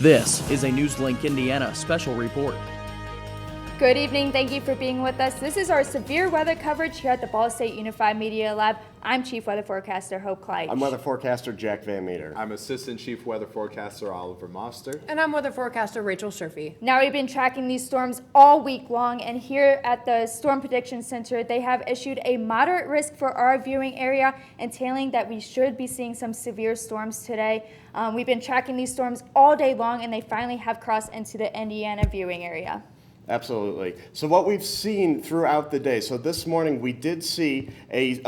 This is a NewsLink Indiana special report. Good evening. Thank you for being with us. This is our severe weather coverage here at the Ball State Unified Media Lab. I'm Chief Weather Forecaster Hope Kleitch. I'm Weather Forecaster Jack Van Meter. I'm Assistant Chief Weather Forecaster Oliver Moster. And I'm Weather Forecaster Rachel Sherfy. Now, we've been tracking these storms all week long, and here at the Storm Prediction Center, they have issued a moderate risk for our viewing area, entailing that we should be seeing some severe storms today. We've been tracking these storms all day long, and they finally have crossed into the Indiana viewing area. Absolutely. So what we've seen throughout the day, so this morning we did see a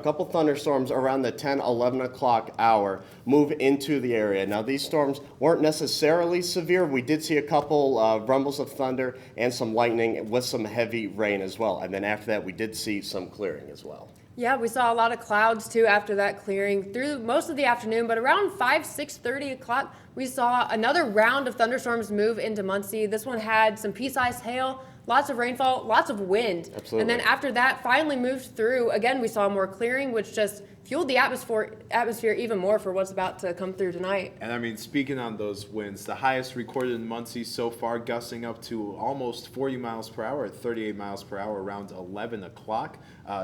couple thunderstorms around the 10, 11 o'clock hour move into the area. Now these storms weren't necessarily severe. We did see a couple rumbles of thunder and some lightning with some heavy rain as well. And then after that we did see some clearing as well. Yeah, we saw a lot of clouds too after that clearing through most of the afternoon, but around 6:30 o'clock, we saw another round of thunderstorms move into Muncie. This one had some pea-sized hail, lots of rainfall, lots of wind. Absolutely. And then after that finally moved through, again, we saw more clearing, which just fueled the atmosphere even more for what's about to come through tonight. And I mean, speaking on those winds, the highest recorded in Muncie so far, gusting up to almost 40 miles per hour, 38 miles per hour around 11 o'clock,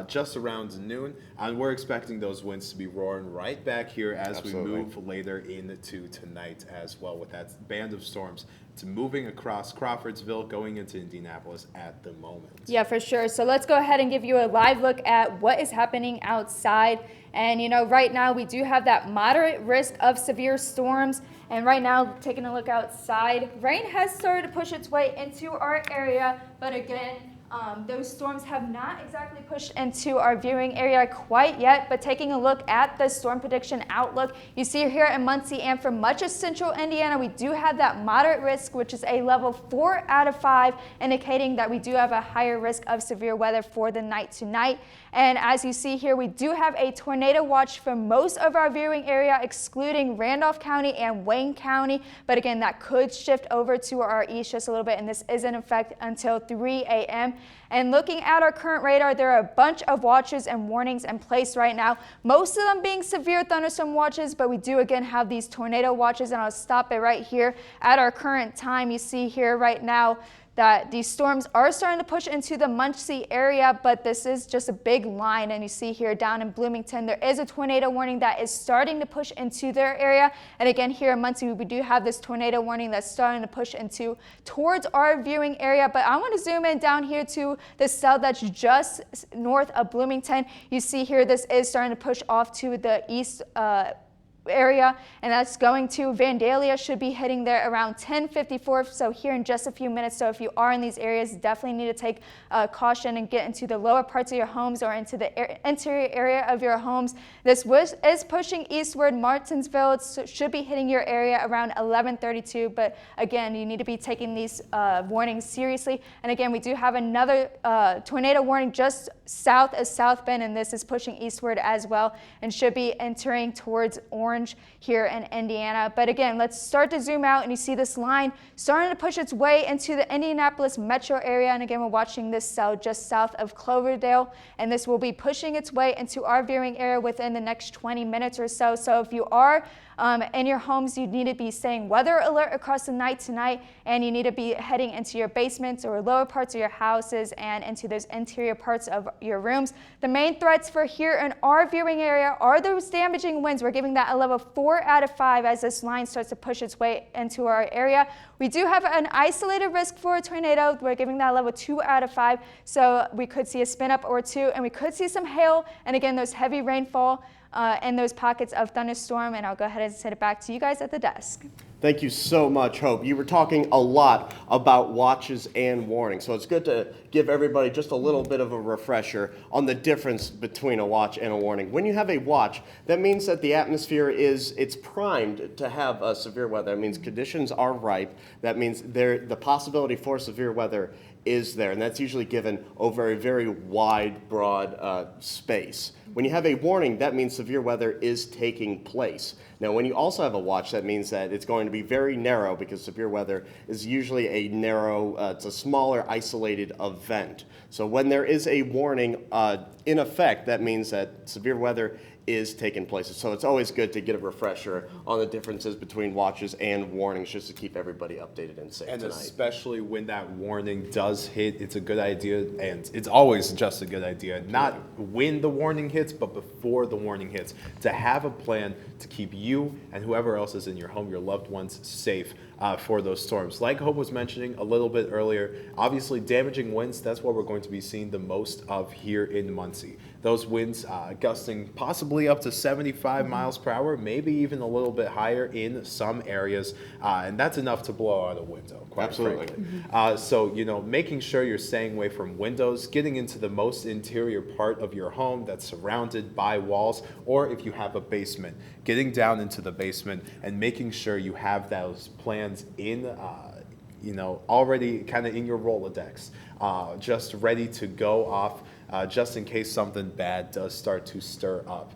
just around noon. And we're expecting those winds to be roaring right back here as Absolutely. we move later into tonight as well, with that band of storms. It's moving across Crawfordsville, going into Indianapolis at the moment. Yeah, for sure. So let's go ahead and give you a live look at what is happening outside. And, you know, right now we do have that moderate risk of severe storms. And right now, taking a look outside, rain has started to push its way into our area. But again, those storms have not exactly pushed into our viewing area quite yet, but taking a look at the storm prediction outlook, you see here in Muncie and for much of central Indiana, we do have that moderate risk, which is a level 4 out of 5, indicating that we do have a higher risk of severe weather for the night tonight. And as you see here, we do have a tornado watch for most of our viewing area, excluding Randolph County and Wayne County. But again, that could shift over to our east just a little bit, and this is in effect until 3 a.m. And looking at our current radar, there are a bunch of watches and warnings in place right now, most of them being severe thunderstorm watches, but we do again have these tornado watches, and I'll stop it right here. At our current time, you see here right now that these storms are starting to push into the Muncie area, but this is just a big line. And you see here down in Bloomington, there is a tornado warning that is starting to push into their area. And again, here in Muncie, we do have this tornado warning that's starting to push into towards our viewing area. But I want to zoom in down here to the cell that's just north of Bloomington. You see here, this is starting to push off to the east area, and that's going to Vandalia, should be hitting there around 10:54, so here in just a few minutes. So if you are in these areas, definitely need to take caution and get into the lower parts of your homes or into the interior area of your homes. This is pushing eastward. Martinsville should be hitting your area around 11:32, but again, you need to be taking these warnings seriously. And again, we do have another tornado warning just south of South Bend, and this is pushing eastward as well and should be entering towards Orange here in Indiana. But again, let's start to zoom out, and you see this line starting to push its way into the Indianapolis metro area. And again, we're watching this cell just south of Cloverdale, and this will be pushing its way into our viewing area within the next 20 minutes or so. So if you are in your homes, you need to be staying weather alert across the night tonight, and you need to be heading into your basements or lower parts of your houses and into those interior parts of your rooms. The main threats for here in our viewing area are those damaging winds. We're giving that a level 4 out of 5 as this line starts to push its way into our area. We do have an isolated risk for a tornado. We're giving that a level 2 out of 5, so we could see a spin up or two, and we could see some hail, and again, those heavy rainfall and those pockets of thunderstorm. And I'll go ahead and send it back to you guys at the desk. Thank you so much, Hope. You were talking a lot about watches and warnings, so it's good to give everybody just a little bit of a refresher on the difference between a watch and a warning. When you have a watch, that means that the atmosphere it's primed to have severe weather. That means conditions are ripe. That means the possibility for severe weather is there, and that's usually given over a very wide, broad space. When you have a warning, that means severe weather is taking place. Now, when you also have a watch, that means that it's going to be very narrow, because severe weather is usually a narrow, it's a smaller, isolated event. So when there is a warning in effect, that means that severe weather is taking place. So it's always good to get a refresher on the differences between watches and warnings, just to keep everybody updated and safe And tonight. especially when that warning does hit, it's a good idea, and it's always just a good idea, not when the warning hits, but before the warning hits, to have a plan to keep you and whoever else is in your home, your loved ones, safe for those storms. Like Hope was mentioning a little bit earlier, obviously damaging winds, that's what we're going to be seeing the most of here in Muncie. Those winds gusting possibly up to 75 miles per hour, maybe even a little bit higher in some areas, and that's enough to blow out a window, quite Absolutely. frankly. So, making sure you're staying away from windows, getting into the most interior part of your home that's surrounded by walls, or if you have a basement, getting down into the basement and making sure you have those plans in already kind of in your Rolodex, just ready to go off, just in case something bad does start to stir up.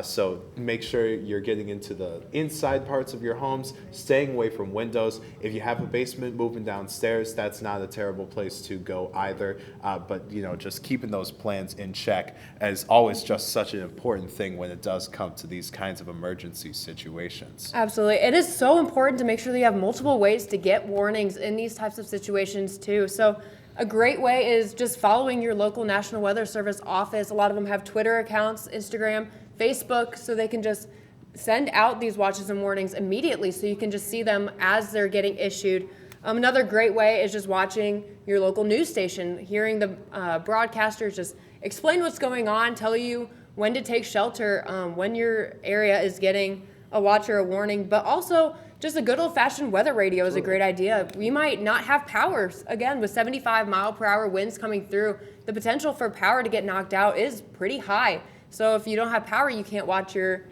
So make sure you're getting into the inside parts of your homes, staying away from windows. If you have a basement, moving downstairs, that's not a terrible place to go either. But just keeping those plans in check is always just such an important thing when it does come to these kinds of emergency situations. Absolutely. It is so important to make sure that you have multiple ways to get warnings in these types of situations too. So a great way is just following your local National Weather Service office. A lot of them have Twitter accounts, Instagram, Facebook, so they can just send out these watches and warnings immediately, so you can just see them as they're getting issued. Another great way is just watching your local news station, hearing the broadcasters just explain what's going on, tell you when to take shelter, when your area is getting a watch or a warning, but also just a good old-fashioned weather radio is a great idea. We might not have power. Again, with 75-mile-per-hour winds coming through, the potential for power to get knocked out is pretty high. So if you don't have power, you can't watch your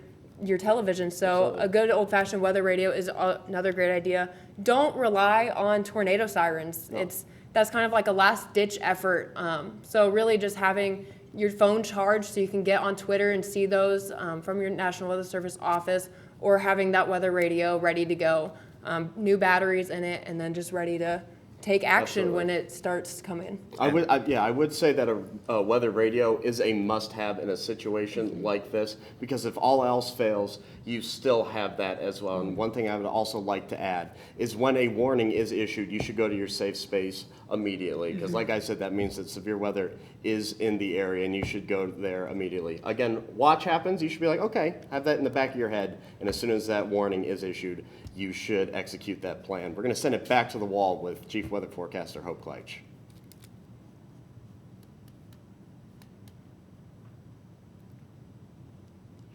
television. So a good old-fashioned weather radio is another great idea. Don't rely on tornado sirens. No. That's kind of like a last-ditch effort. So really just having your phone charged so you can get on Twitter and see those from your National Weather Service office, or having that weather radio ready to go, new batteries in it, and then just ready to take action when it starts to come in. I would say that a weather radio is a must-have in a situation like this, because if all else fails, you still have that as well. And one thing I would also like to add is when a warning is issued, you should go to your safe space immediately, because like I said, that means that severe weather is in the area and you should go there immediately. Again, watch happens, you should be like, okay, have that in the back of your head, and as soon as that warning is issued, you should execute that plan. We're going to send it back to the wall with Chief Weather Forecaster Hope Kleitch.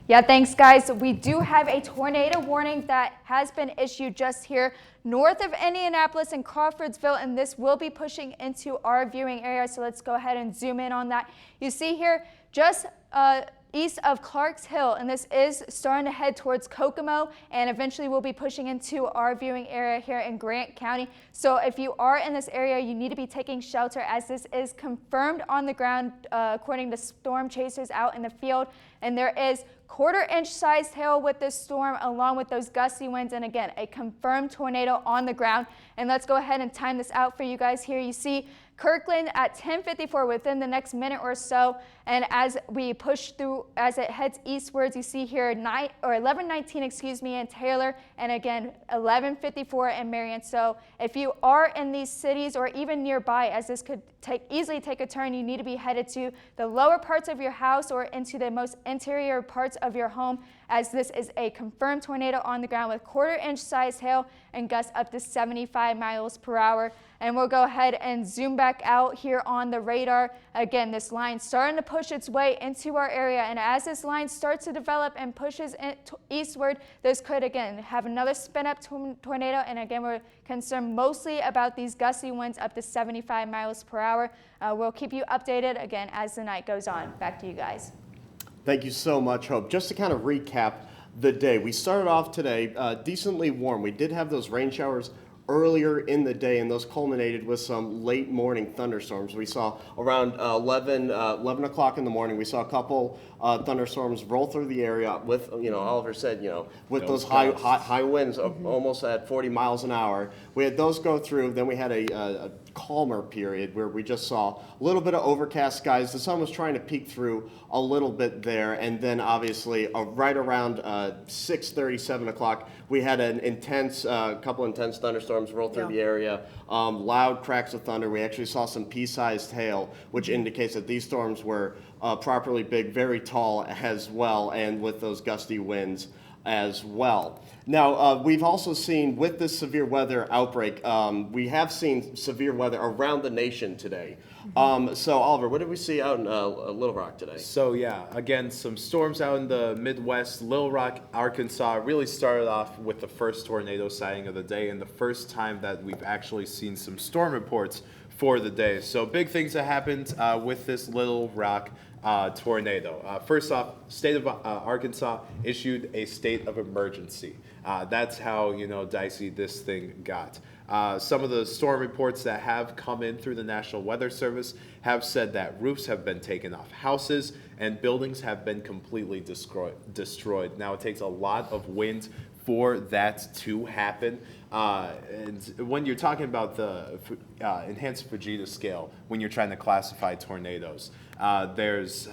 Yeah, thanks, guys. We do have a tornado warning that has been issued just here north of Indianapolis and Crawfordsville, and this will be pushing into our viewing area. So let's go ahead and zoom in on that. You see here just east of Clarks Hill, and this is starting to head towards Kokomo, and eventually we'll be pushing into our viewing area here in Grant County. So if you are in this area, you need to be taking shelter, as this is confirmed on the ground according to storm chasers out in the field, and there is quarter-inch sized hail with this storm, along with those gusty winds, and again, a confirmed tornado on the ground. And let's go ahead and time this out for you guys here. You see Kirkland at 10:54 within the next minute or so, and as we push through, as it heads eastwards, you see here 11:19, excuse me, in Taylor, and again 11:54 in Marion. So if you are in these cities or even nearby, as this could easily take a turn, you need to be headed to the lower parts of your house or into the most interior parts of your home, as this is a confirmed tornado on the ground with quarter-inch sized hail and gusts up to 75 miles per hour. And we'll go ahead and zoom back out here on the radar. Again, this line starting to push its way into our area, and as this line starts to develop and pushes eastward, this could again have another spin-up tornado. And again, we're concerned mostly about these gusty winds up to 75 miles per hour. We'll keep you updated again as the night goes on. Back to you guys. Thank you so much, Hope. Just to kind of recap the day, we started off today decently warm. We did have those rain showers earlier in the day, and those culminated with some late morning thunderstorms. We saw around 11 o'clock in the morning, we saw a couple thunderstorms roll through the area with, Oliver said, with those high winds of almost at 40 miles an hour. We had those go through, then we had a calmer period where we just saw a little bit of overcast skies. The sun was trying to peek through a little bit there, and then obviously right around 6:30, 7 o'clock, we had an couple intense thunderstorms roll through the area. Loud cracks of thunder. We actually saw some pea-sized hail, which indicates that these storms were properly big, very tall as well, and with those gusty winds as well. Now, we've also seen with this severe weather outbreak, we have seen severe weather around the nation today. So, Oliver, what did we see out in Little Rock today? So, yeah, again, some storms out in the Midwest. Little Rock, Arkansas really started off with the first tornado sighting of the day, and the first time that we've actually seen some storm reports for the day. So, big things that happened with this Little Rock tornado. First off, state of Arkansas issued a state of emergency. That's how dicey this thing got. Some of the storm reports that have come in through the National Weather Service have said that roofs have been taken off houses and buildings have been completely destroyed. Now, it takes a lot of wind for that to happen. And when you're talking about the enhanced Fujita scale, when you're trying to classify tornadoes, there's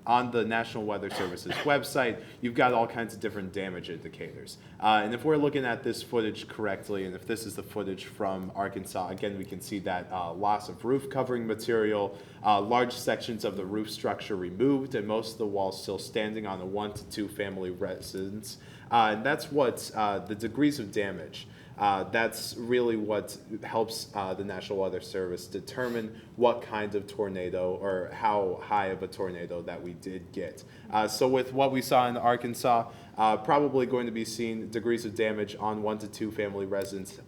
on the National Weather Service's website, you've got all kinds of different damage indicators. And if we're looking at this footage correctly, and if this is the footage from Arkansas, again, we can see that loss of roof covering material, large sections of the roof structure removed, and most of the walls still standing on a 1 to 2 family residence. And that's what the degrees of damage. That's really what helps the National Weather Service determine what kind of tornado or how high of a tornado that we did get. So with what we saw in Arkansas, probably going to be seeing degrees of damage on 1 to 2 family residences,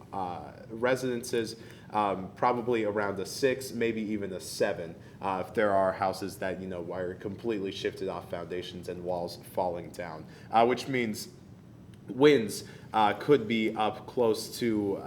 probably around a 6, maybe even a 7, if there are houses that are completely shifted off foundations and walls falling down, which means winds could be up close to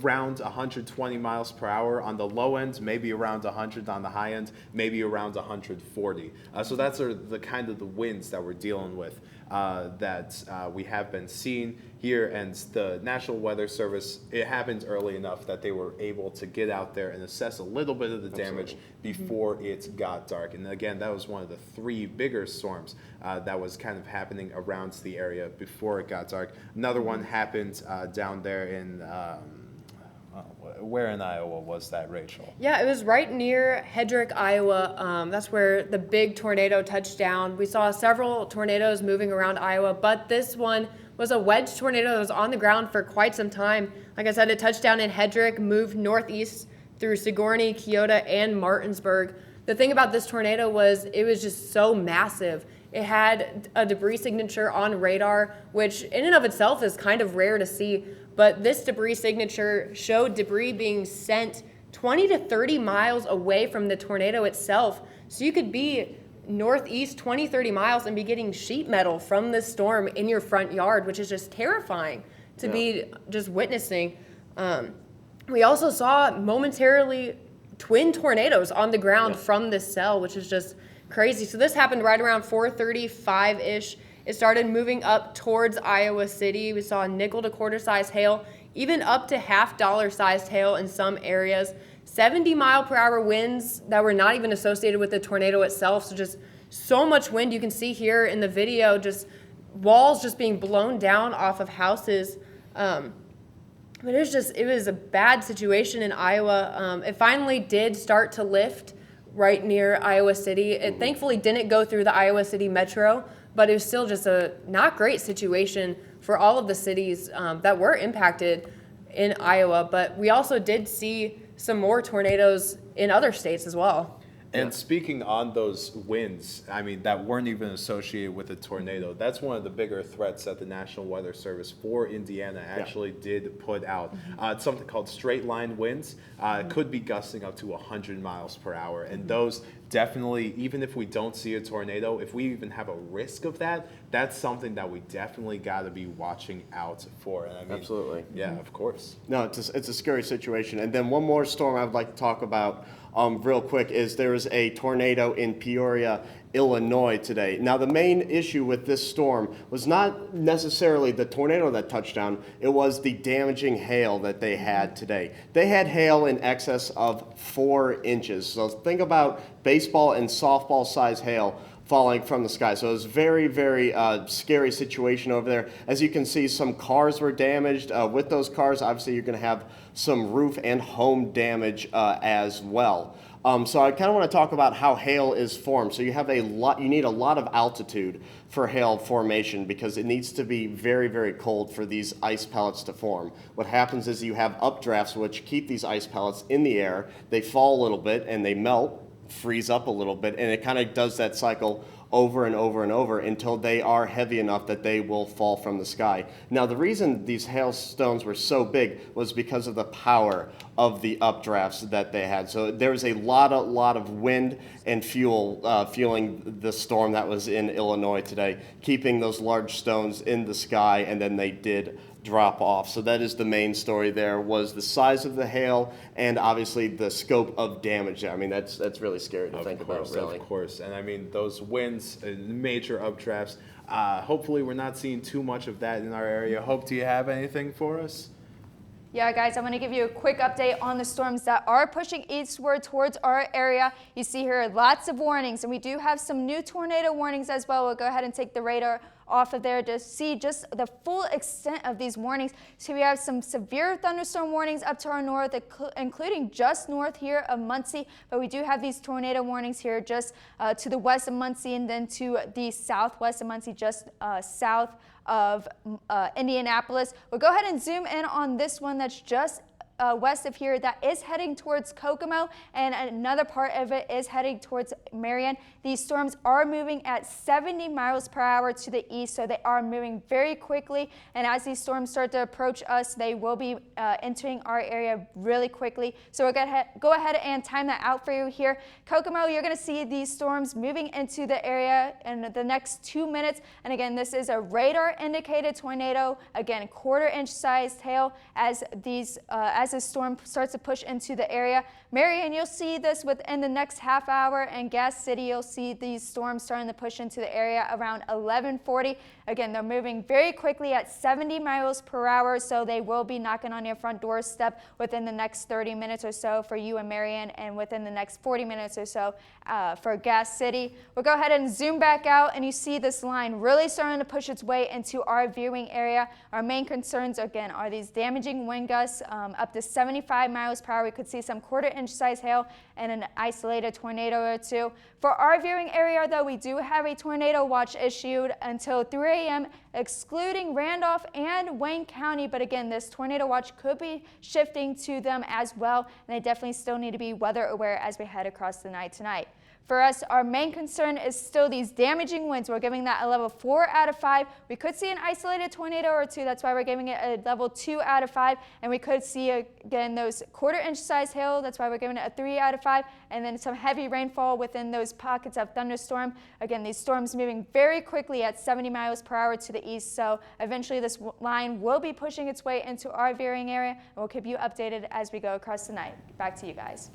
around 120 miles per hour on the low end, maybe around 100 on the high end, maybe around 140. So that's the kind of the winds that we're dealing with that we have been seeing here. And the National Weather Service, it happened early enough that they were able to get out there and assess a little bit of the damage before it got dark. And again, that was one of the 3 bigger storms that was kind of happening around the area before it got dark. Another one happened down there in, where in Iowa was that, Rachel? Yeah, it was right near Hedrick, Iowa. That's where the big tornado touched down. We saw several tornadoes moving around Iowa, but this one was a wedge tornado that was on the ground for quite some time. Like I said, it touched down in Hedrick, moved northeast through Sigourney, Keota, and Martinsburg. The thing about this tornado was it was just so massive. It had a debris signature on radar, which in and of itself is kind of rare to see. But this debris signature showed debris being sent 20 to 30 miles away from the tornado itself. So you could be northeast 20, 30 miles and be getting sheet metal from this storm in your front yard, which is just terrifying to be just witnessing. We also saw momentarily twin tornadoes on the ground from this cell, which is just crazy. So this happened right around 4:35-ish. It started moving up towards Iowa City. We saw nickel to quarter size hail, even up to $half sized hail in some areas. 70 mile per hour winds that were not even associated with the tornado itself. So just so much wind. You can see here in the video, just walls just being blown down off of houses. But it was a bad situation in Iowa. It finally did start to lift right near Iowa City. It thankfully didn't go through the Iowa City metro, but it was still just a not great situation for all of the cities that were impacted in Iowa. But we also did see some more tornadoes in other states as well. And speaking on those winds, I mean, that weren't even associated with a tornado, that's one of the bigger threats that the National Weather Service for Indiana actually did put out. It's something called straight line winds. It could be gusting up to 100 miles per hour. And those definitely, even if we don't see a tornado, if we even have a risk of that, that's something that we definitely got to be watching out for. And I mean, Absolutely. Yeah, of course. No, it's a scary situation. And then one more storm I would like to talk about real quick is there was a tornado in Peoria, Illinois today. Now, the main issue with this storm was not necessarily the tornado that touched down, it was the damaging hail that they had today. They had hail in excess of 4 inches. So think about baseball and softball size hail falling from the sky. So it was very, very scary situation over there. As you can see, some cars were damaged. With those cars, obviously, you're going to have some roof and home damage as well. So I kind of want to talk about how hail is formed. So you need a lot of altitude for hail formation because it needs to be very, very cold for these ice pellets to form. What happens is you have updrafts which keep these ice pellets in the air. They fall a little bit and they melt, freeze up a little bit, and it kind of does that cycle over and over and over until they are heavy enough that they will fall from the sky. Now, the reason these hailstones were so big was because of the power of the updrafts that they had. So there was a lot of wind and fueling the storm that was in Illinois today, keeping those large stones in the sky, and then they did drop off. So that is the main story there, was the size of the hail and obviously the scope of damage. I mean, that's really scary to think about, really. Of course. And I mean, those winds, major updrafts, hopefully we're not seeing too much of that in our area. Hope, do you have anything for us? Yeah, guys, I'm going to give you a quick update on the storms that are pushing eastward towards our area. You see here lots of warnings, and we do have some new tornado warnings as well. We'll go ahead and take the radar off of there to see just the full extent of these warnings. So we have some severe thunderstorm warnings up to our north, including just north here of Muncie, but we do have these tornado warnings here just to the west of Muncie and then to the southwest of Muncie, just south of Indianapolis. We'll go ahead and zoom in on this one that's just west of here that is heading towards Kokomo, and another part of it is heading towards Marion. These storms are moving at 70 miles per hour to the east, so they are moving very quickly, and as these storms start to approach us, they will be entering our area really quickly. So we're going to go ahead and time that out for you here. Kokomo, you're going to see these storms moving into the area in the next 2 minutes, and again, this is a radar indicated tornado, again, 1/4 inch sized hail as the storm starts to push into the area. Marion, you'll see this within the next half hour, and Gas City, you'll see these storms starting to push into the area around 11:40. Again, they're moving very quickly at 70 miles per hour, so they will be knocking on your front doorstep within the next 30 minutes or so for you and Marion, and within the next 40 minutes or so for Gas City. We'll go ahead and zoom back out, and you see this line really starting to push its way into our viewing area. Our main concerns, again, are these damaging wind gusts up to 75 miles per hour. We could see some 1/4 inch size hail and an isolated tornado or two. For our viewing area, though, we do have a tornado watch issued until 3 a.m., excluding Randolph and Wayne County. But again, this tornado watch could be shifting to them as well, and they definitely still need to be weather aware as we head across the night tonight. For us, our main concern is still these damaging winds. We're giving that a level 4 out of 5. We could see an isolated tornado or two. That's why we're giving it a level 2 out of 5. And we could see, again, those 1/4 inch size hail. That's why we're giving it a 3 out of 5. And then some heavy rainfall within those pockets of thunderstorm. Again, these storms moving very quickly at 70 miles per hour to the east. So eventually this line will be pushing its way into our viewing area. And we'll keep you updated as we go across the night. Back to you guys.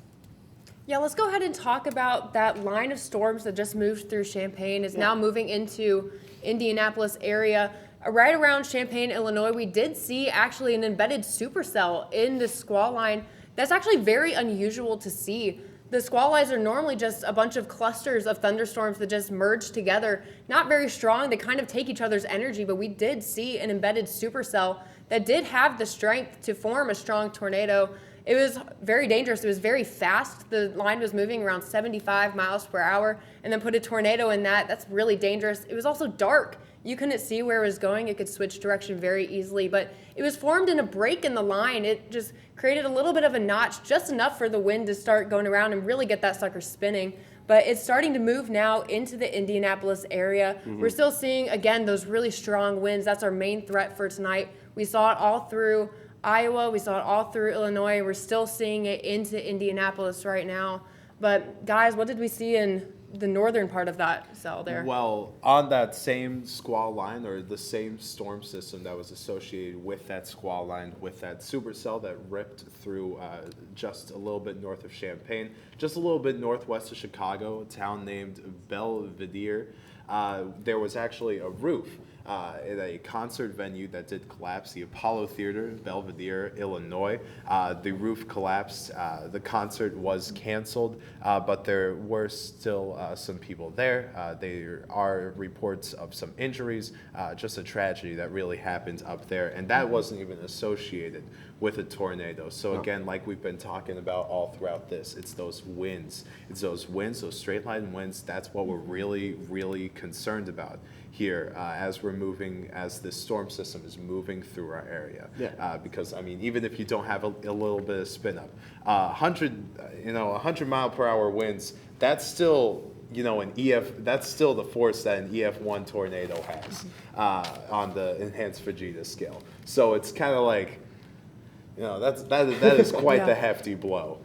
Yeah, let's go ahead and talk about that line of storms that just moved through Champaign, is now moving into Indianapolis area. Right around Champaign, Illinois, we did see actually an embedded supercell in the squall line. That's actually very unusual to see. The squall lines are normally just a bunch of clusters of thunderstorms that just merge together. Not very strong, they kind of take each other's energy, but we did see an embedded supercell that did have the strength to form a strong tornado. It was very dangerous. It was very fast. The line was moving around 75 miles per hour, and then put a tornado in that. That's really dangerous. It was also dark. You couldn't see where it was going. It could switch direction very easily, but it was formed in a break in the line. It just created a little bit of a notch, just enough for the wind to start going around and really get that sucker spinning. But it's starting to move now into the Indianapolis area. We're still seeing, again, those really strong winds. That's our main threat for tonight. We saw it all through Iowa, we saw it all through Illinois. We're still seeing it into Indianapolis right now. But guys, what did we see in the northern part of that cell there? Well, on that same squall line, or the same storm system that was associated with that squall line, with that supercell that ripped through just a little bit north of Champaign, just a little bit northwest of Chicago, a town named Belvedere, there was actually a roof at a concert venue that did collapse, the Apollo Theater, Belvedere, Illinois. The roof collapsed. The concert was canceled, but there were still some people there. There are reports of some injuries, just a tragedy that really happened up there, and that wasn't even associated with a tornado. So again, like we've been talking about all throughout this, it's those winds. It's those winds, those straight line winds. That's what we're really, really concerned about here as we're moving, as this storm system is moving through our area. Because I mean, even if you don't have a little bit of spin up, 100 mile per hour winds, that's still, an EF, that's still the force that an EF1 tornado has on the enhanced Fujita scale. So it's kind of like, that is quite the hefty blow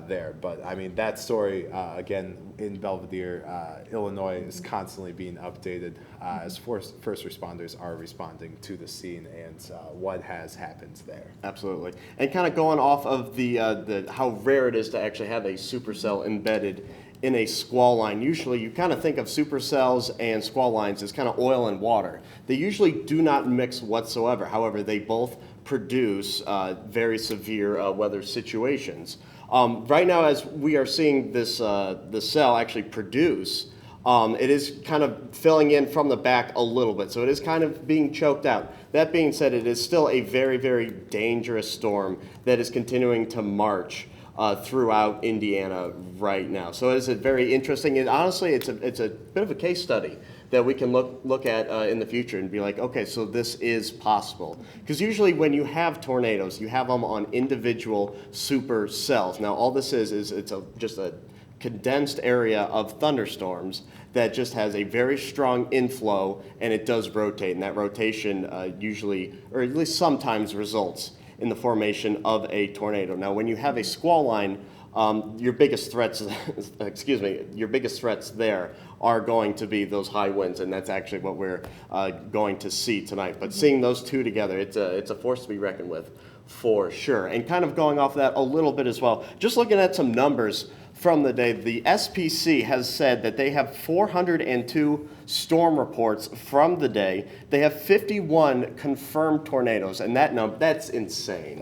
there. But I mean, that story, again, in Belvedere, Illinois, is constantly being updated as first responders are responding to the scene and what has happened there. Absolutely. And kind of going off of the how rare it is to actually have a supercell embedded in a squall line. Usually you kind of think of supercells and squall lines as kind of oil and water. They usually do not mix whatsoever. However, they both produce very severe weather situations. Right now, as we are seeing this the cell actually produce, it is kind of filling in from the back a little bit, so it is kind of being choked out. That being said, it is still a very, very dangerous storm that is continuing to march throughout Indiana right now. So it is a very interesting, and honestly, it's a bit of a case study that we can look at in the future and be like, okay, so this is possible. Because usually when you have tornadoes, you have them on individual supercells. Now all this is it's just a condensed area of thunderstorms that just has a very strong inflow, and it does rotate, and that rotation usually, or at least sometimes, results in the formation of a tornado. Now when you have a squall line, your biggest threats, your biggest threats there are going to be those high winds, and that's actually what we're going to see tonight. But seeing those two together, it's a force to be reckoned with, for sure. And kind of going off that a little bit as well, just looking at some numbers from the day, the SPC has said that they have 402 storm reports from the day. They have 51 confirmed tornadoes, and that's insane.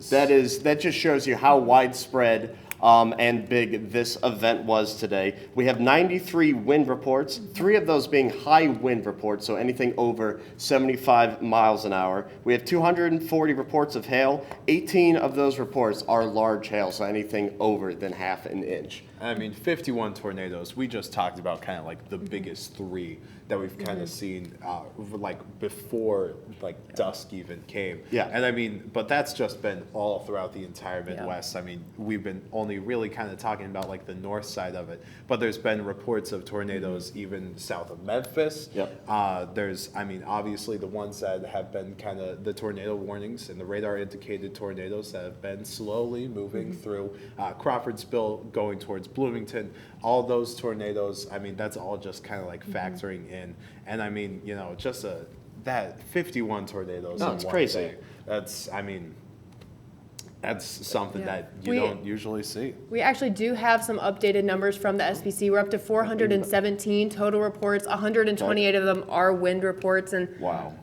That just shows you how widespread and big this event was today. We have 93 wind reports, 3 of those being high wind reports, so anything over 75 miles an hour. We have 240 reports of hail. 18 of those reports are large hail, so anything over than half an inch. I mean, 51 tornadoes. We just talked about kind of like the biggest 3 that we've kind of seen like before like dusk even came. Yeah. And I mean, but that's just been all throughout the entire Midwest. I mean, we've been only really kind of talking about like the north side of it, but there's been reports of tornadoes even south of Memphis. There's, I mean, obviously the ones that have been kind of the tornado warnings and the radar indicated tornadoes that have been slowly moving through Crawfordsville going towards Bloomington. All those tornadoes, I mean, that's all just kind of like factoring in. And I mean, just that 51 tornadoes in it's one crazy. day. That's, I mean, that's something that you don't usually see. We actually do have some updated numbers from the SPC. We're up to 417 total reports. 128 of them are wind reports. And Wow.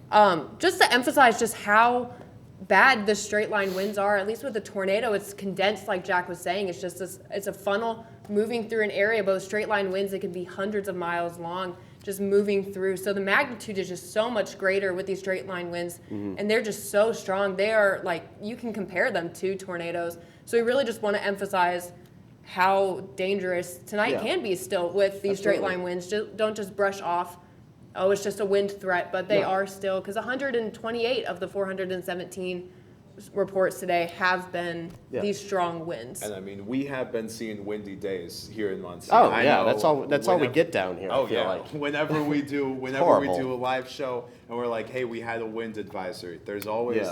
Just to emphasize just how bad the straight line winds are, at least with the tornado, it's condensed, like Jack was saying. It's just it's a funnel moving through an area, but with straight line winds, it can be hundreds of miles long, just moving through. So the magnitude is just so much greater with these straight line winds, and they're just so strong. They are like, you can compare them to tornadoes. So we really just want to emphasize how dangerous tonight can be still with these straight line winds. Don't just brush off, oh, it's just a wind threat, but they are still, because 128 of the 417 reports today have been Yeah. these strong winds. And I mean, we have been seeing windy days here in Muncie. Oh, I yeah, know that's all we whenever- get down here, I Oh feel yeah. like. Whenever we do horrible. a live show and we're like, hey, we had a wind advisory. There's always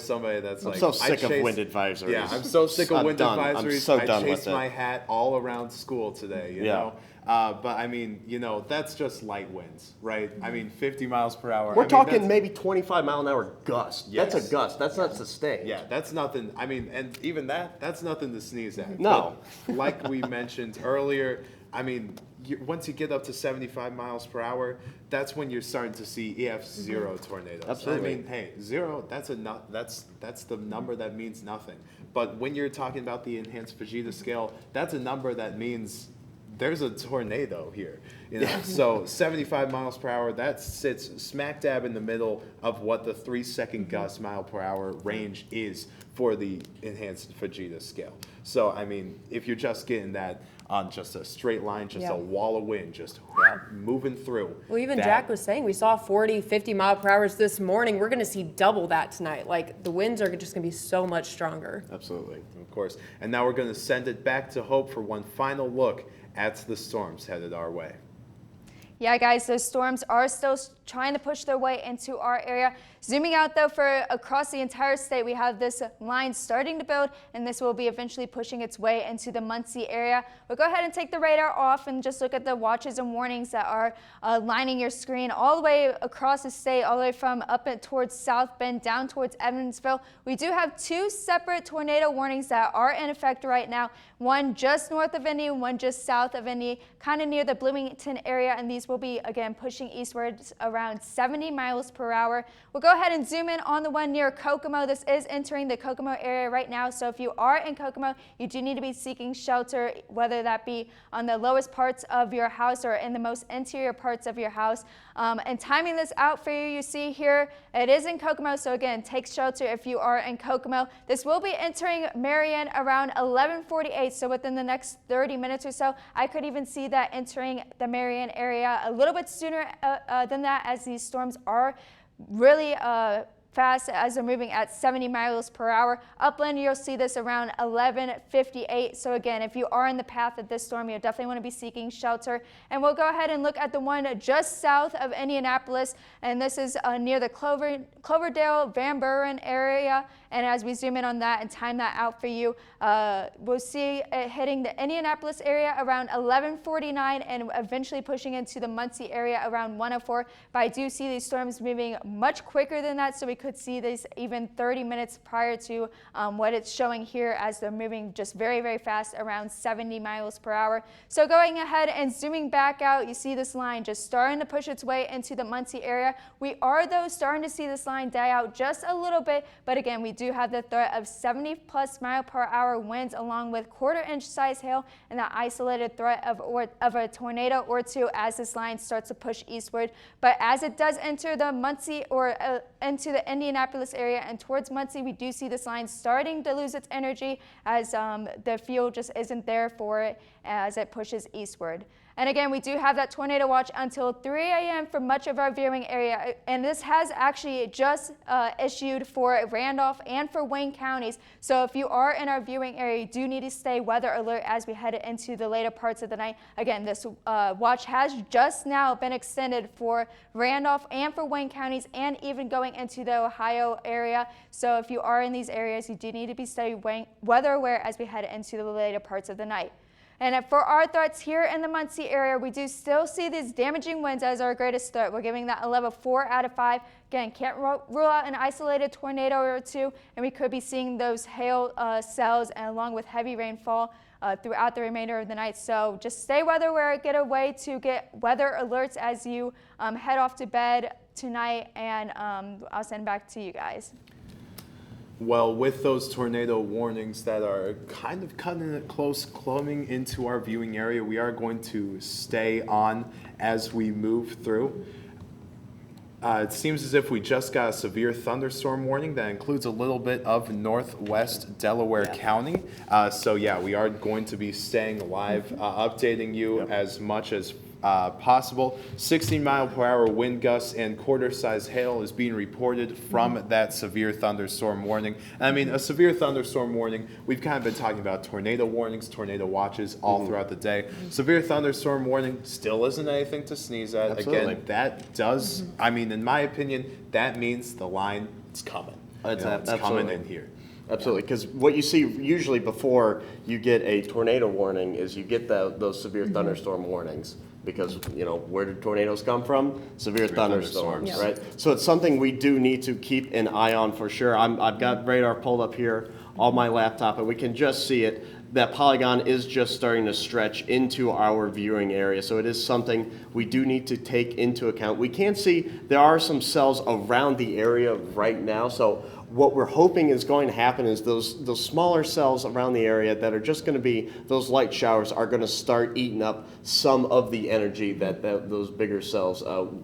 somebody that's like, so sick of chased- wind advisories. Yeah, I'm so sick of I'm wind done. advisories. I'm so done I with chased it. my hat all around school today. You Yeah. know. But I mean, that's just light winds, right? I mean, 50 miles per hour. We're I mean, talking that's- maybe 25-mile-an-hour gust. Yes. That's a gust. That's not sustained. Yeah, that's nothing. I mean, and even that's nothing to sneeze at. No. But like we mentioned earlier, I mean, once you get up to 75 miles per hour, that's when you're starting to see EF0 tornadoes. Absolutely. I mean, hey, zero, that's the number that means nothing. But when you're talking about the enhanced Fujita scale, that's a number that means there's a tornado here. So 75 miles per hour, that sits smack dab in the middle of what the 3-second gust mile per hour range is for the enhanced Fujita scale. So, I mean, if you're just getting that on just a straight line, just Yeah. a wall of wind, just moving through. Well, even that- Jack was saying we saw 40, 50 mile per hours this morning. We're going to see double that tonight. Like the winds are just going to be so much stronger. Absolutely. Of course. And now we're going to send it back to Hope for one final look at the storms headed our way. Yeah, guys, those storms are still trying to push their way into our area. Zooming out, though, for across the entire state, we have this line starting to build, and this will be eventually pushing its way into the Muncie area. We'll go ahead and take the radar off and just look at the watches and warnings that are lining your screen all the way across the state, all the way from towards South Bend down towards Evansville. We do have 2 separate tornado warnings that are in effect right now, one just north of Indy and one just south of Indy, kind of near the Bloomington area, and these will be, again, pushing eastwards around 70 miles per hour. We'll go ahead and zoom in on the one near Kokomo. This is entering the Kokomo area right now, so if you are in Kokomo, you do need to be seeking shelter, whether that be on the lowest parts of your house or in the most interior parts of your house. And timing this out for you, you see here, it is in Kokomo, so again, take shelter if you are in Kokomo. This will be entering Marion around 11:48, so within the next 30 minutes or so. I could even see that entering the Marion area a little bit sooner than that, as these storms are really fast as they're moving at 70 miles per hour. Upland, you'll see this around 11:58. So again, if you are in the path of this storm, you'll definitely want to be seeking shelter. And we'll go ahead and look at the one just south of Indianapolis, and this is near the Cloverdale, Van Buren area. And as we zoom in on that and time that out for you, we'll see it hitting the Indianapolis area around 11:49 and eventually pushing into the Muncie area around 1:04. But I do see these storms moving much quicker than that, so we could see this even 30 minutes prior to what it's showing here, as they're moving just very, very fast around 70 miles per hour. So going ahead and zooming back out, you see this line just starting to push its way into the Muncie area. We are, though, starting to see this line die out just a little bit, but again, we do have the threat of 70+ mile per hour winds, along with quarter-inch size hail and that isolated threat of a tornado or two as this line starts to push eastward. But as it does enter the Muncie or into the Indianapolis area and towards Muncie, we do see this line starting to lose its energy as the fuel just isn't there for it as it pushes eastward. And again, we do have that tornado watch until 3 a.m. for much of our viewing area. And this has actually just issued for Randolph and for Wayne counties. So if you are in our viewing area, you do need to stay weather alert as we head into the later parts of the night. Again, this watch has just now been extended for Randolph and for Wayne counties, and even going into the Ohio area. So if you are in these areas, you do need to be stay weather aware as we head into the later parts of the night. And for our threats here in the Muncie area, we do still see these damaging winds as our greatest threat. We're giving that a level 4 out of 5. Again, can't rule out an isolated tornado or two, and we could be seeing those hail cells and along with heavy rainfall throughout the remainder of the night. So just stay weather aware, get a way to get weather alerts as you head off to bed tonight, and I'll send back to you guys. Well, with those tornado warnings that are kind of cutting it close, coming into our viewing area, we are going to stay on as we move through. It seems as if we just got a severe thunderstorm warning that includes a little bit of northwest Delaware County. So yeah, we are going to be staying live, updating you as much as possible. 16-mile-per-hour wind gusts and quarter-size hail is being reported from that severe thunderstorm warning. And I mean, a severe thunderstorm warning, we've kind of been talking about tornado warnings, tornado watches all throughout the day. Severe thunderstorm warning still isn't anything to sneeze at. Absolutely. Again, that does, I mean, in my opinion, that means the line is coming. It's coming in here. Absolutely, because what you see usually before you get a tornado warning is you get those severe thunderstorm warnings, because where do tornadoes come from? Severe thunderstorms, right? So it's something we do need to keep an eye on for sure. I've got radar pulled up here on my laptop, and we can just see it. That polygon is just starting to stretch into our viewing area, so it is something we do need to take into account. We can see there are some cells around the area right now, so what we're hoping is going to happen is those smaller cells around the area that are just going to be those light showers are going to start eating up some of the energy that those bigger cells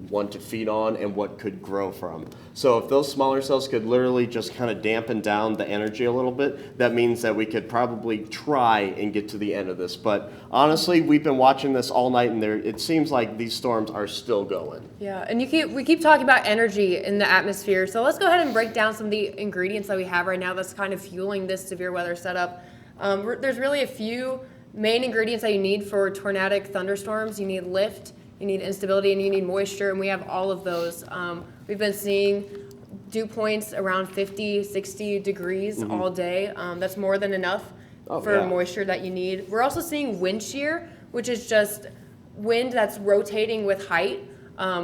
want to feed on and what could grow from. So if those smaller cells could literally just kind of dampen down the energy a little bit, that means that we could probably try and get to the end of this. But honestly, we've been watching this all night, and it seems like these storms are still going. Yeah, and we keep talking about energy in the atmosphere. So let's go ahead and break down some of the ingredients that we have right now that's kind of fueling this severe weather setup. There's really a few main ingredients that you need for tornadic thunderstorms. You need lift, you need instability, and you need moisture, and we have all of those. We've been seeing dew points around 50, 60 degrees all day. That's more than enough for moisture that you need. We're also seeing wind shear, which is just wind that's rotating with height,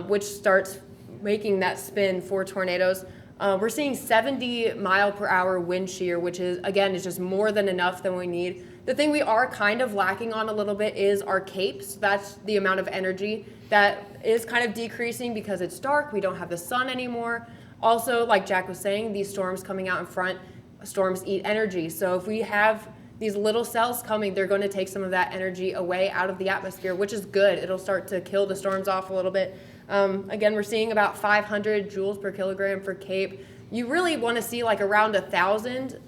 which starts making that spin for tornadoes. We're seeing 70-mile-per-hour wind shear, which is just more than enough than we need. The thing we are kind of lacking on a little bit is our capes. That's the amount of energy that is kind of decreasing because it's dark. We don't have the sun anymore. Also, like Jack was saying, these storms coming out in front, storms eat energy. So if we have these little cells coming, they're going to take some of that energy away out of the atmosphere, which is good. It'll start to kill the storms off a little bit. Again, we're seeing about 500 joules per kilogram for CAPE. You really want to see like around 1,000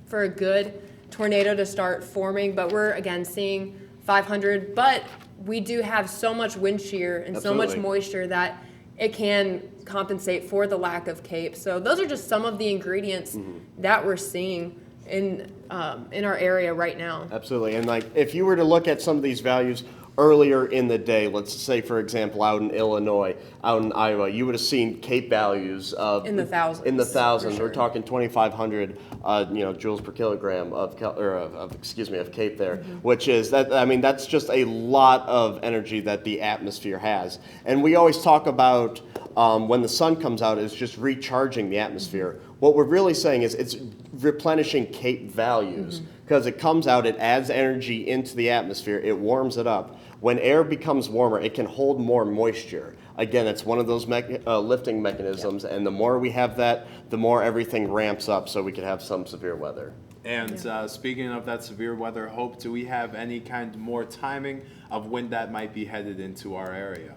for a good tornado to start forming, but we're again seeing 500. But we do have so much wind shear and so much moisture that it can compensate for the lack of CAPE. So those are just some of the ingredients that we're seeing in our area right now. Absolutely, and like if you were to look at some of these values earlier in the day, let's say for example out in Illinois, out in Iowa, you would have seen CAPE values of in the thousands. In the thousands, sure. We're talking 2,500, joules per kilogram of CAPE there, which is that. I mean, that's just a lot of energy that the atmosphere has, and we always talk about when the sun comes out is just recharging the atmosphere. What we're really saying is it's replenishing CAPE values because it comes out, it adds energy into the atmosphere, it warms it up. When air becomes warmer, it can hold more moisture. Again, it's one of those lifting mechanisms, and the more we have that, the more everything ramps up so we can have some severe weather. And speaking of that severe weather, Hope, do we have any kind more timing of when that might be headed into our area?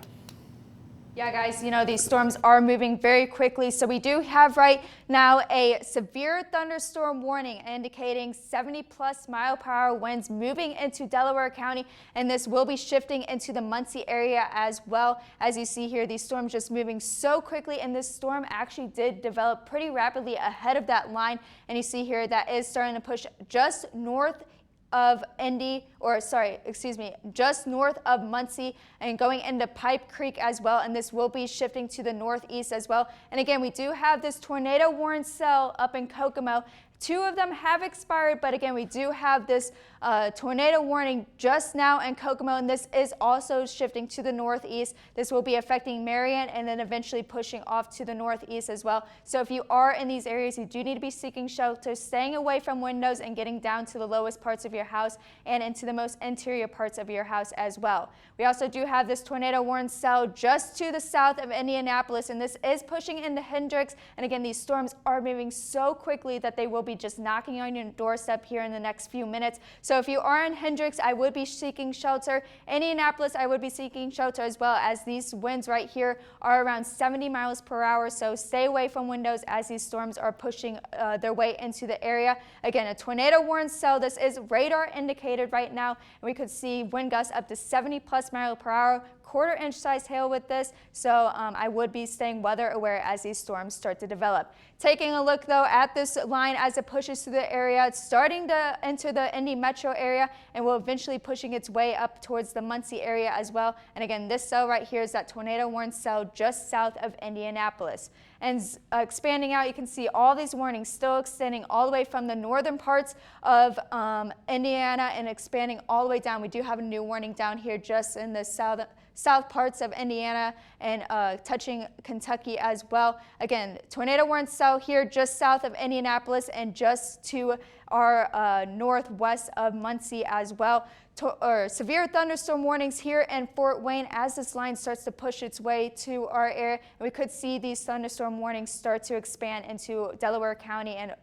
Yeah, guys, these storms are moving very quickly. So we do have right now a severe thunderstorm warning indicating 70+ mile-per-hour winds moving into Delaware County. And this will be shifting into the Muncie area as well. As you see here, these storms just moving so quickly. And this storm actually did develop pretty rapidly ahead of that line. And you see here that is starting to push just north of just north of Muncie and going into Pipe Creek as well, and this will be shifting to the northeast as well. And again, we do have this tornado warning cell up in Kokomo. 2 of them have expired, but again, we do have this tornado warning just now in Kokomo, and this is also shifting to the northeast. This will be affecting Marion and then eventually pushing off to the northeast as well. So if you are in these areas, you do need to be seeking shelter, staying away from windows and getting down to the lowest parts of your house and into the most interior parts of your house as well. We also do have this tornado warning cell just to the south of Indianapolis, and this is pushing into Hendricks. And again, these storms are moving so quickly that they will be just knocking on your doorstep here in the next few minutes. So if you are in Hendricks, I would be seeking shelter. Indianapolis, I would be seeking shelter as well, as these winds right here are around 70 miles per hour. So stay away from windows as these storms are pushing their way into the area. Again, a tornado warning cell. This is radar indicated right now, and we could see wind gusts up to 70 plus miles per hour. Quarter-inch size hail with this, so I would be staying weather aware as these storms start to develop. Taking a look though at this line as it pushes through the area, it's starting to enter the Indy metro area and will eventually pushing its way up towards the Muncie area as well. And again, this cell right here is that tornado warning cell just south of Indianapolis. And expanding out, you can see all these warnings still extending all the way from the northern parts of Indiana and expanding all the way down. We do have a new warning down here just in the south parts of Indiana and touching Kentucky as well. Again, tornado warning cell here just south of Indianapolis and just to our northwest of Muncie as well. Severe thunderstorm warnings here in Fort Wayne as this line starts to push its way to our area. And we could see these thunderstorm warnings start to expand into Delaware County and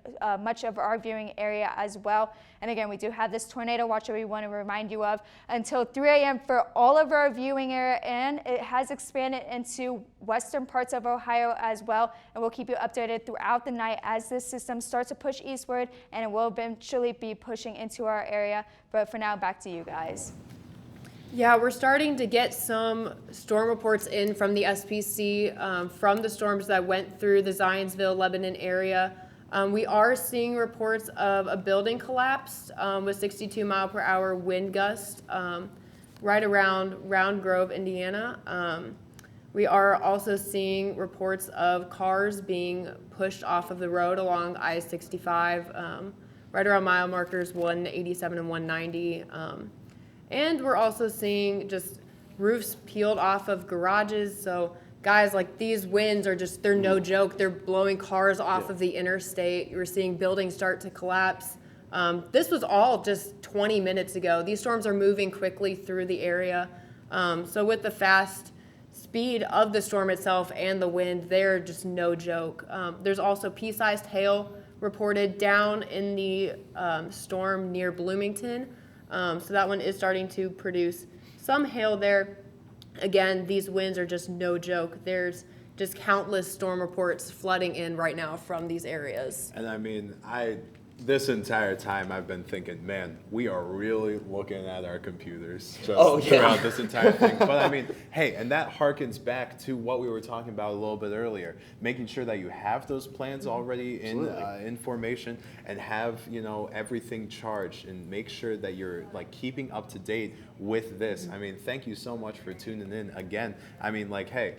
much of our viewing area as well. And again, we do have this tornado watch that we want to remind you of until 3 a.m. for all of our viewing area, and it has expanded into western parts of Ohio as well. And we'll keep you updated throughout the night as this system starts to push eastward, and it will eventually be pushing into our area. But for now, back to you guys. Yeah, we're starting to get some storm reports in from the SPC from the storms that went through the Zionsville, Lebanon area. We are seeing reports of a building collapse with 62 mile per hour wind gust right around Round Grove, Indiana. We are also seeing reports of cars being pushed off of the road along I-65 right around mile markers 187 and 190. And we're also seeing just roofs peeled off of garages. So guys, like these winds are just, they're no joke. They're blowing cars off of the interstate. We're seeing buildings start to collapse. This was all just 20 minutes ago. These storms are moving quickly through the area. So with the fast speed of the storm itself and the wind, they're just no joke. There's also pea-sized hail reported down in the storm near Bloomington. So that one is starting to produce some hail there. Again, these winds are just no joke. There's just countless storm reports flooding in right now from these areas. And I mean, this entire time I've been thinking, man, we are really looking at our computers just throughout this entire thing. But I mean, hey, and that harkens back to what we were talking about a little bit earlier, making sure that you have those plans already in formation and have, you know, everything charged, and make sure that you're like keeping up to date with this. I mean, thank you so much for tuning in again. I mean, like, hey,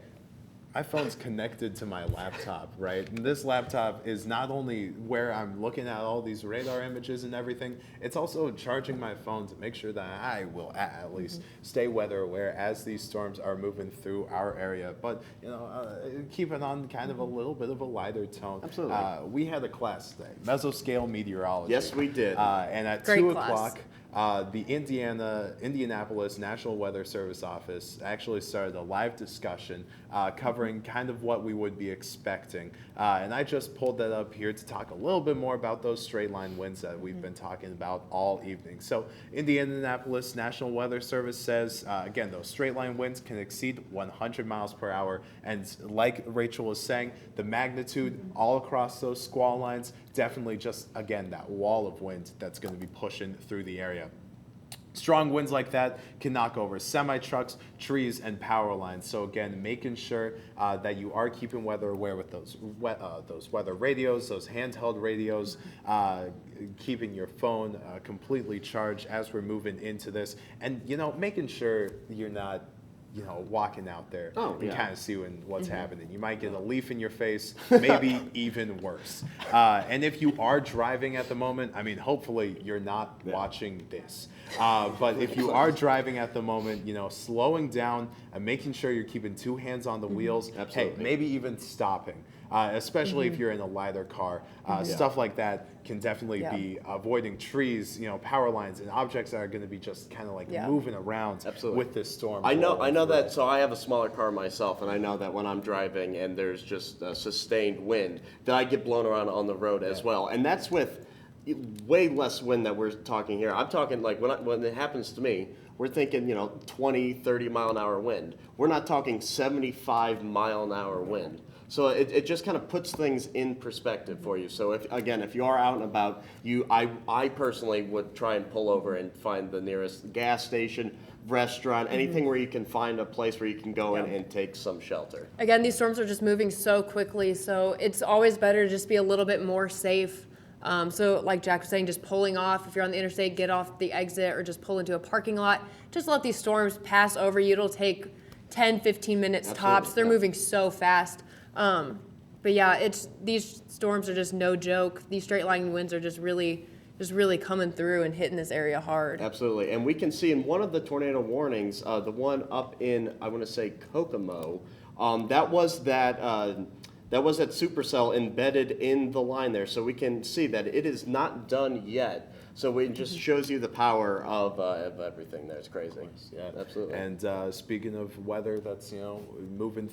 my phone's connected to my laptop, right? And this laptop is not only where I'm looking at all these radar images and everything, it's also charging my phone to make sure that I will at least stay weather aware as these storms are moving through our area. But, you know, keep it on kind of a little bit of a lighter tone. Absolutely. We had a class today, mesoscale meteorology. Yes, we did. And at Great 2 class. o'clock, the Indianapolis National Weather Service office actually started a live discussion covering kind of what we would be expecting. And I just pulled that up here to talk a little bit more about those straight line winds that we've been talking about all evening. So Indianapolis National Weather Service says, again, those straight line winds can exceed 100 miles per hour. And like Rachel was saying, the magnitude all across those squall lines, definitely just, again, that wall of wind that's going to be pushing through the area. Strong winds like that can knock over semi-trucks, trees, and power lines. So again, making sure that you are keeping weather aware with those weather radios, those handheld radios, keeping your phone completely charged as we're moving into this, and you know, making sure you're not, you know, walking out there and kind of seeing what's happening. You might get a leaf in your face, maybe even worse. And if you are driving at the moment, I mean, hopefully you're not watching this. But if you are driving at the moment, you know, slowing down and making sure you're keeping 2 hands on the wheels. Absolutely. Hey, maybe even stopping. Especially if you're in a lighter car. Stuff like that can definitely be avoiding trees, you know, power lines, and objects that are going to be just kind of like moving around with this storm. I know know that, so I have a smaller car myself, and I know that when I'm driving and there's just a sustained wind, that I get blown around on the road as well. And that's with way less wind that we're talking here. I'm talking like when it happens to me, we're thinking, 20, 30 mile an hour wind. We're not talking 75 mile an hour wind. So it just kind of puts things in perspective for you. So if you are out and about, I personally would try and pull over and find the nearest gas station, restaurant, anything where you can find a place where you can go in and take some shelter. Again, these storms are just moving so quickly, so it's always better to just be a little bit more safe. So like Jack was saying, just pulling off. If you're on the interstate, get off the exit or just pull into a parking lot. Just let these storms pass over you. It'll take 10, 15 minutes tops. They're moving so fast. But yeah, these storms are just no joke. These straight line winds are just really coming through and hitting this area hard. Absolutely. And we can see in one of the tornado warnings, the one up in, I want to say, Kokomo, that was that supercell embedded in the line there. So we can see that it is not done yet. So it just shows you the power of everything there. It's crazy. Yeah, absolutely. And speaking of weather that's moving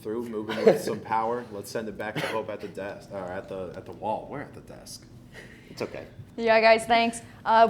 with some power, let's send it back to Hope at the desk or at the wall. We're at the desk. It's okay. Yeah, guys, thanks.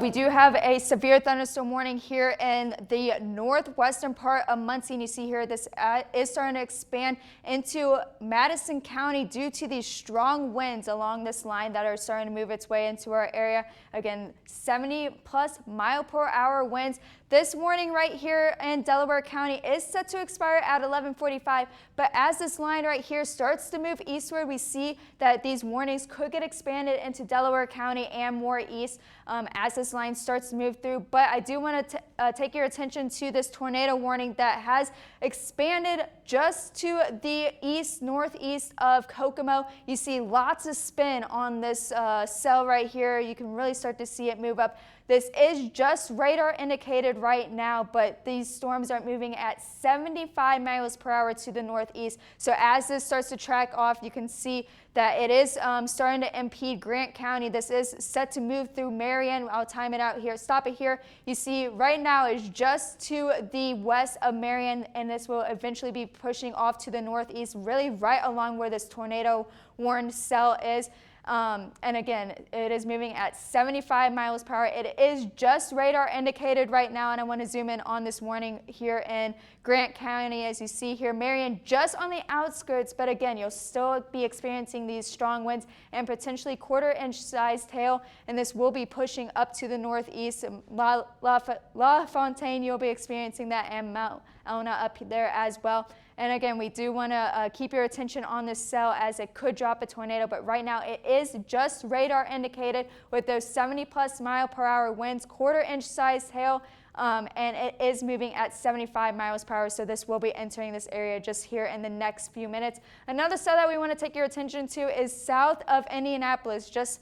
We do have a severe thunderstorm warning here in the northwestern part of Muncie. And you see here this is starting to expand into Madison County due to these strong winds along this line that are starting to move its way into our area. Again, 70+ mile per hour winds. This warning right here in Delaware County is set to expire at 11:45, but as this line right here starts to move eastward, we see that these warnings could get expanded into Delaware County and more east as this line starts to move through. But I do want to take your attention to this tornado warning that has expanded just to the northeast of Kokomo. You see lots of spin on this cell right here. You can really start to see it move up. This is just radar indicated right now, but these storms are moving at 75 miles per hour to the northeast. So as this starts to track off, you can see that it is starting to impede Grant County. This is set to move through Marion. I'll time it out here. Stop it here. You see right now is just to the west of Marion, and this will eventually be pushing off to the northeast, really right along where this tornado warned cell is. And again, it is moving at 75 miles per hour. It is just radar indicated right now, and I want to zoom in on this warning here in Grant County. As you see here, Marion just on the outskirts, but again, you'll still be experiencing these strong winds and potentially quarter-inch sized hail, and this will be pushing up to the northeast. La Fontaine, you'll be experiencing that, and Mount Elna up there as well. And again, we do want to keep your attention on this cell as it could drop a tornado, but right now it is just radar indicated with those 70+ mile per hour winds, quarter-inch sized hail, and it is moving at 75 miles per hour, so this will be entering this area just here in the next few minutes. Another cell that we want to take your attention to is south of Indianapolis, just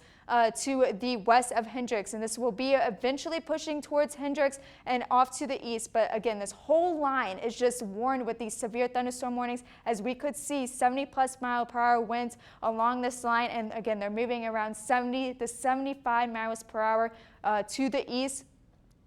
to the west of Hendricks, and this will be eventually pushing towards Hendricks and off to the east. But again, this whole line is just warned with these severe thunderstorm warnings, as we could see 70+ mile per hour winds along this line, and again, they're moving around 70 to 75 miles per hour to the east.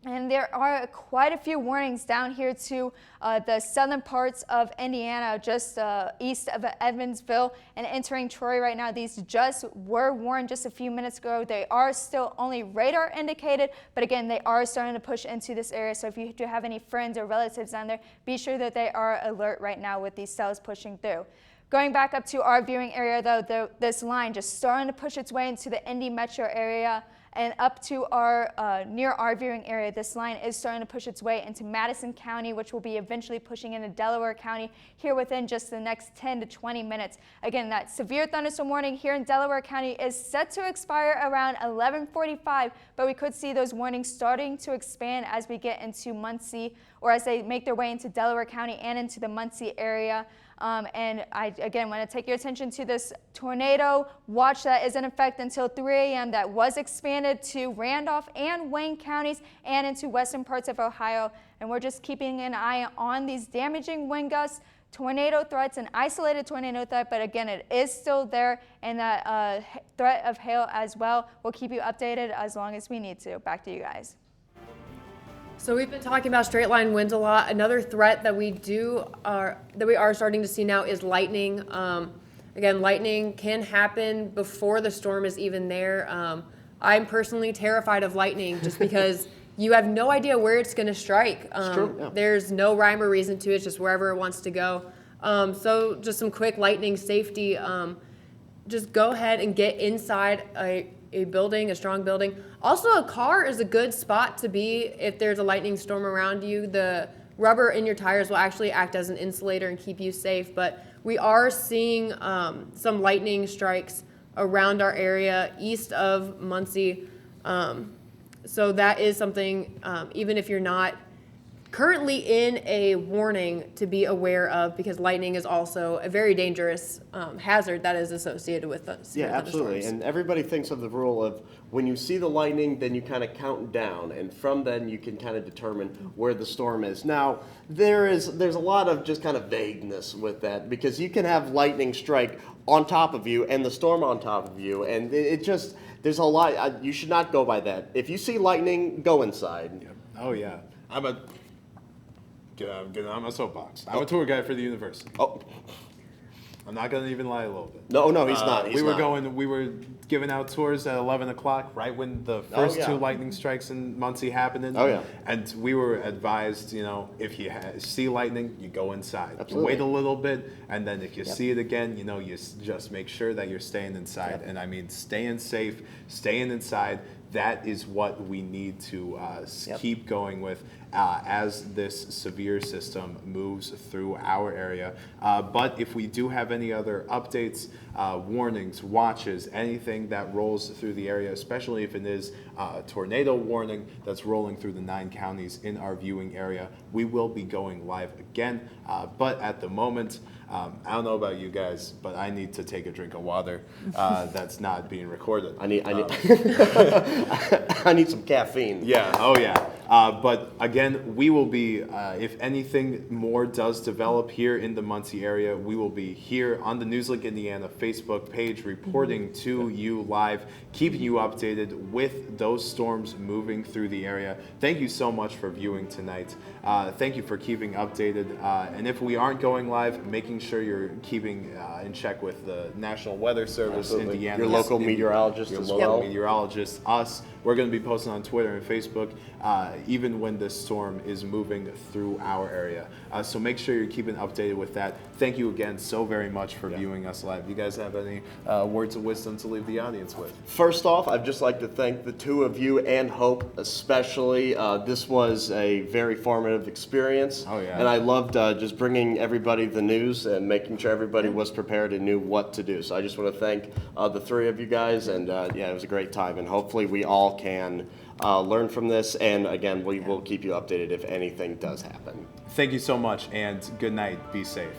And there are quite a few warnings down here to the southern parts of Indiana, just east of Evansville and entering Troy right now. These just were warned just a few minutes ago. They are still only radar indicated, but again, they are starting to push into this area. So if you do have any friends or relatives down there, be sure that they are alert right now with these cells pushing through. Going back up to our viewing area, though, this line just starting to push its way into the Indy metro area and up to our near our viewing area. This line is starting to push its way into Madison County, which will be eventually pushing into Delaware County here within just the next 10 to 20 minutes. Again, that severe thunderstorm warning here in Delaware County is set to expire around 11:45, but we could see those warnings starting to expand as we get into Muncie, or as they make their way into Delaware County and into the Muncie area. And I, again, want to take your attention to this tornado watch that is in effect until 3 a.m. that was expanded to Randolph and Wayne counties and into western parts of Ohio. And we're just keeping an eye on these damaging wind gusts, tornado threats, and isolated tornado threat. But again, it is still there, and that threat of hail as well. We'll keep you updated as long as we need to. Back to you guys. So we've been talking about straight line winds a lot. Another threat that we are starting to see now is lightning. Again, lightning can happen before the storm is even there. I'm personally terrified of lightning just because you have no idea where it's going to strike. true, yeah. There's no rhyme or reason to it, it's just wherever it wants to go. So just some quick lightning safety. Just go ahead and get inside a building, a strong building. Also, a car is a good spot to be if there's a lightning storm around you. The rubber in your tires will actually act as an insulator and keep you safe. But we are seeing some lightning strikes around our area east of Muncie. So that is something, even if you're not currently in a warning, to be aware of, because lightning is also a very dangerous hazard that is associated with severe Yeah, absolutely. thunderstorms. And everybody thinks of the rule of when you see the lightning, then you kind of count down, and from then you can kind of determine where the storm is. Now, there's a lot of just kind of vagueness with that, because you can have lightning strike on top of you and the storm on top of you, and it just, there's a lot. You should not go by that. If you see lightning, go inside. Oh yeah, get on my soapbox. I'm a tour guide for the university. Oh, I'm not gonna even lie a little bit. no, he's not. He's we were not. we were giving out tours at 11 o'clock, right when the first yeah. two lightning strikes in Muncie happened. Oh, yeah. And we were advised, if you see lightning, you go inside. Absolutely. Wait a little bit, and then if you see it again, you just make sure that you're staying inside. Yep. And I mean, staying safe, staying inside. That is what we need to keep going with as this severe system moves through our area. But if we do have any other updates, warnings, watches, anything that rolls through the area, especially if it is a tornado warning that's rolling through the 9 counties in our viewing area, we will be going live again. But at the moment, I don't know about you guys, but I need to take a drink of water that's not being recorded. I need I need some caffeine. Yeah, oh yeah. But again, we will be, if anything more does develop here in the Muncie area, we will be here on the NewsLink Indiana Facebook page reporting to you live, keeping you updated with those storms moving through the area. Thank you so much for viewing tonight. Thank you for keeping updated. And if we aren't going live, making sure you're keeping in check with the National Weather Service, Absolutely. Indiana. Your local meteorologist Your as local well. meteorologist, us. We're going to be posting on Twitter and Facebook, even when this storm is moving through our area. So make sure you're keeping updated with that. Thank you again so very much for viewing us live. You guys have any words of wisdom to leave the audience with? First off, I'd just like to thank the two of you and Hope especially. This was a very formative experience. Oh, yeah. And I loved just bringing everybody the news and making sure everybody was prepared and knew what to do. So I just want to thank the three of you guys, and yeah, it was a great time. And hopefully we all can learn from this. And again, we will keep you updated if anything does happen. Thank you so much, and good night. Be safe.